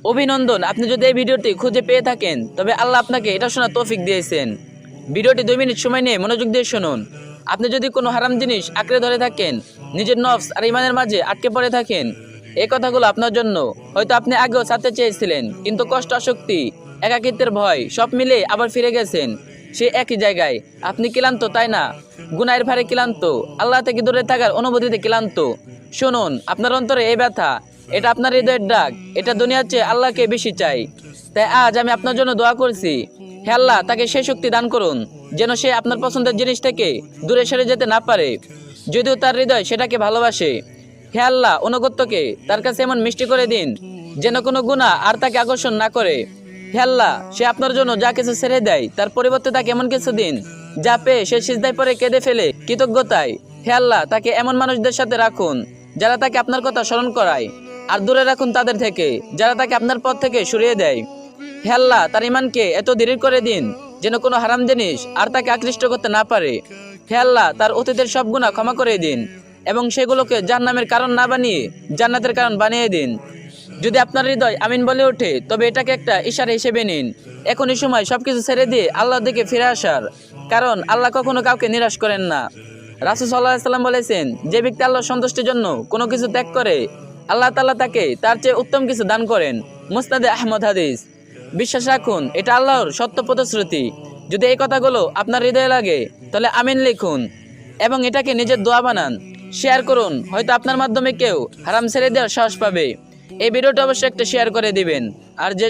অভিনন্দন, আপনি যদি এই ভিডিওটি খুঁজে পেয়ে থাকেন তবে আল্লাহ আপনাকে এটা শোনার তৌফিক দিয়েছেন। ভিডিওটি 2 মিনিট সময় নিয়ে মনোযোগ দিয়ে শুনুন। আপনি যদি কোনো হারাম জিনিস আঁকড়ে ধরে থাকেন, নিজের নফস আর ইমানের মাঝে আটকে পড়ে থাকেন, এই কথাগুলো আপনার জন্য। হয়তো আপনি আগেও ছাড়তে চেয়েছিলেন, কিন্তু কষ্ট, আসক্তি, একাকিত্বের ভয় সব মিলে আবার ফিরে গেছেন সে একই জায়গায়। আপনি ক্লান্ত, তাই না? গুনাহের ভারে ক্লান্ত, আল্লাহ থেকে দূরে থাকার অনুভূতিতে ক্লান্ত। শুনুন, আপনার অন্তরে এই ব্যথা, এটা আপনার হৃদয়ের ডাক, এটা দুনিয়ার চেয়ে আল্লাহকে বেশি চাই। তাই আজ আমি আপনার জন্য দোয়া করছি, হে আল্লাহ তাকে সেই শক্তি দান করুন যেন সে আপনার পছন্দের জিনিস থেকে দূরে সরে যেতে না পারে, যদিও তার হৃদয় সেটাকে ভালোবাসে। হে আল্লাহ, অনুগত্যকে তার কাছে এমন মিষ্টি করে দিন যেন কোনো গুনাহ আর তাকে আকর্ষণ না করে। হে আল্লাহ, সে আপনার জন্য যা কিছু ছেড়ে দেয় তার পরিবর্তে তাকে এমন কিছু দিন যা পেয়ে সে সিজদায় পরে কেঁদে ফেলে কৃতজ্ঞতায়। হে আল্লাহ, তাকে এমন মানুষদের সাথে রাখুন যারা তাকে আপনার কথা স্মরণ করায়, আর দূরে রাখুন তাদের থেকে যারা তাকে আপনার পথ থেকে সরিয়ে দেয়। হে আল্লাহ, তার ইমানকে এত দৃঢ় করে দিন যেন কোনো হারাম জিনিস আর তাকে আকৃষ্ট করতে না পারে। হে আল্লাহ, তার অতীতের সব গুনাহ ক্ষমা করে দিন এবং সেগুলোকে জাহান্নামের কারণ না বানিয়ে জান্নাতের কারণ বানিয়ে দিন। যদি আপনার হৃদয় আমিন বলে ওঠে তবে এটাকে একটা ইশারা হিসেবে নিন। এখনই সময় সবকিছু ছেড়ে দিয়ে আল্লাহর দিকে ফিরে আসার, কারণ আল্লাহ কখনো কাউকে নিরাশ করেন না। রাসূল সাল্লাল্লাহু আলাইহি সাল্লাম বলেছেন, যে ব্যক্তি আল্লাহর সন্তুষ্টির জন্য কোনো কিছু ত্যাগ করে, আল্লাহ তাআলা তাকে তার চেয়ে উত্তম কিছু দান করেন। মুসনাদে আহমদ হাদিস। বিশ্বাস রাখুন, এটা আল্লাহর সত্য প্রতিশ্রুতি। যদি এই কথাগুলো আপনার হৃদয়ে লাগে তাহলে আমিন লিখুন এবং এটাকে নিজের দোয়া বানান। শেয়ার করুন, হয়তো আপনার মাধ্যমে কেউ হারাম ছেড়ে দেওয়ার সাহস পাবে। এই ভিডিওটা অবশ্যই একটা শেয়ার করে দিবেন। আর যে